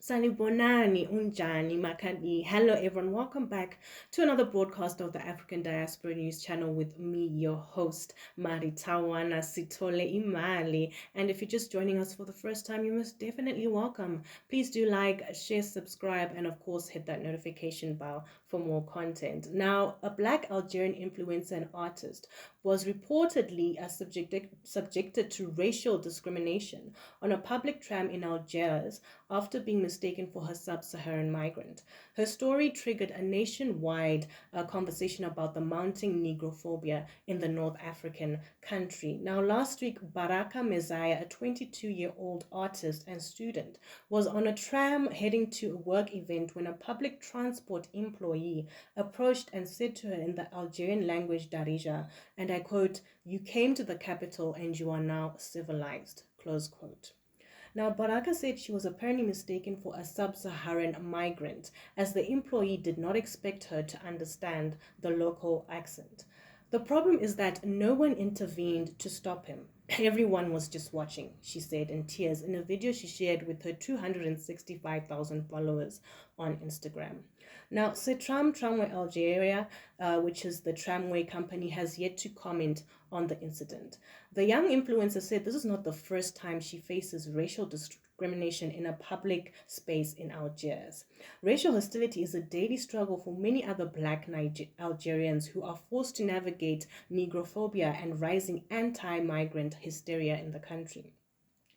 Sanibonani, unjani, makani. Hello everyone, welcome back to another broadcast of the African Diaspora News Channel with me, your host, Maritawana Sitole Imali. And if you're just joining us for the first time, you're most definitely welcome. Please do like, share, subscribe, and of course hit that notification bell for more content. Now, a Black Algerian influencer and artist was reportedly subjected to racial discrimination on a public tram in Algiers after being mistaken for her sub-Saharan migrant. Her story triggered a nationwide conversation about the mounting Negrophobia in the North African country. Now, last week, Baraka Messiah, a 22-year-old artist and student, was on a tram heading to a work event when a public transport employee approached and said to her in the Algerian language Darija, and I quote, "You came to the capital and you are now civilized," close quote. Now, Baraka said she was apparently mistaken for a sub-Saharan migrant, as the employee did not expect her to understand the local accent. The problem is that no one intervened to stop him. Everyone was just watching, she said in tears in a video she shared with her 265,000 followers on Instagram. Now, Tram Tramway Algeria, which is the tramway company, has yet to comment on the incident. The young influencer said this is not the first time she faces racial discrimination in a public space in Algiers. Racial hostility is a daily struggle for many other Black Algerians who are forced to navigate Negrophobia and rising anti-migrant hysteria in the country.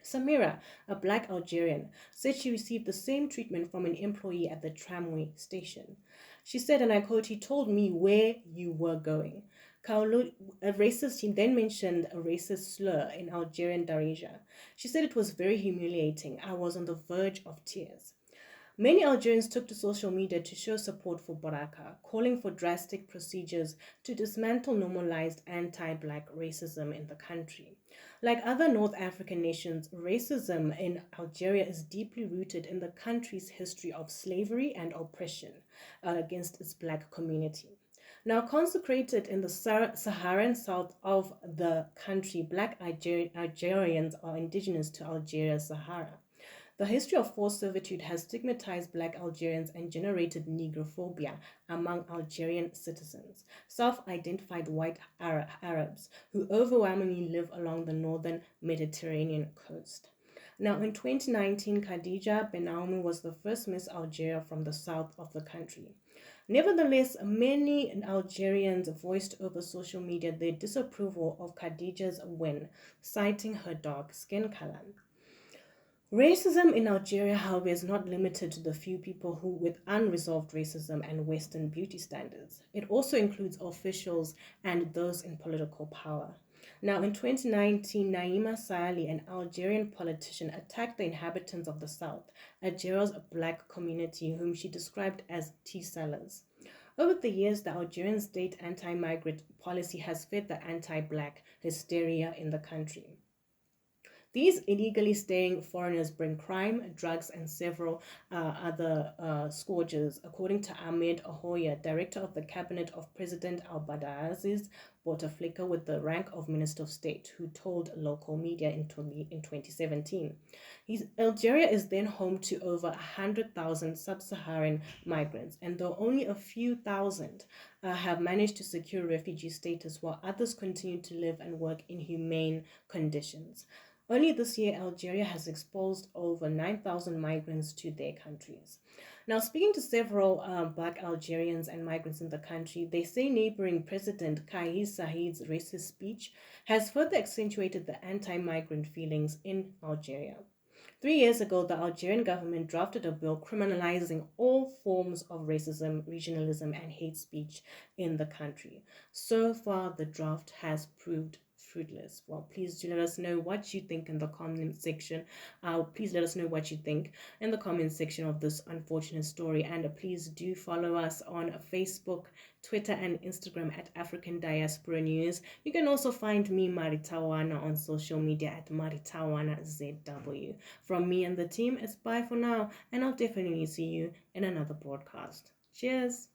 Samira, a Black Algerian, said she received the same treatment from an employee at the tramway station. She said, and I quote, "He told me where you were going." He then mentioned a racist slur in Algerian Darija. She said it was very humiliating. I was on the verge of tears. Many Algerians took to social media to show support for Baraka, calling for drastic procedures to dismantle normalized anti-Black racism in the country. Like other North African nations, racism in Algeria is deeply rooted in the country's history of slavery and oppression against its Black community. Now, consecrated in the Saharan south of the country, Black Algerians are indigenous to Algeria's Sahara. The history of forced servitude has stigmatized Black Algerians and generated Negrophobia among Algerian citizens, self-identified white Arabs who overwhelmingly live along the northern Mediterranean coast. Now, in 2019, Khadija Benaoumi was the first Miss Algeria from the south of the country. Nevertheless, many Algerians voiced over social media their disapproval of Khadija's win, citing her dark skin color. Racism in Algeria, however, is not limited to the few people who with unresolved racism and Western beauty standards. It also includes officials and those in political power. Now, in 2019, Naima Saali, an Algerian politician, attacked the inhabitants of the South, Algeria's Black community, whom she described as tea sellers. Over the years, the Algerian state anti-migrant policy has fed the anti-Black hysteria in the country. These illegally staying foreigners bring crime, drugs, and several other scourges, according to Ahmed Ahoya, director of the cabinet of President Abdelaziz Bouteflika with the rank of Minister of State, who told local media in 2017. Algeria is then home to over 100,000 sub-Saharan migrants, and though only a few thousand have managed to secure refugee status, while others continue to live and work in humane conditions. Only this year, Algeria has expelled over 9,000 migrants to their countries. Now, speaking to several Black Algerians and migrants in the country, they say neighboring President Kais Saied's racist speech has further accentuated the anti-migrant feelings in Algeria. 3 years ago, the Algerian government drafted a bill criminalizing all forms of racism, regionalism, and hate speech in the country. So far, the draft has proved fruitless. Well, please do let us know what you think in the comment section. Please let us know what you think in the comment section of this unfortunate story. And please do follow us on Facebook, Twitter, and Instagram at African Diaspora News. You can also find me, Maritawana, on social media at Maritawana ZW. From me and the team, it's bye for now, and I'll definitely see you in another broadcast. Cheers!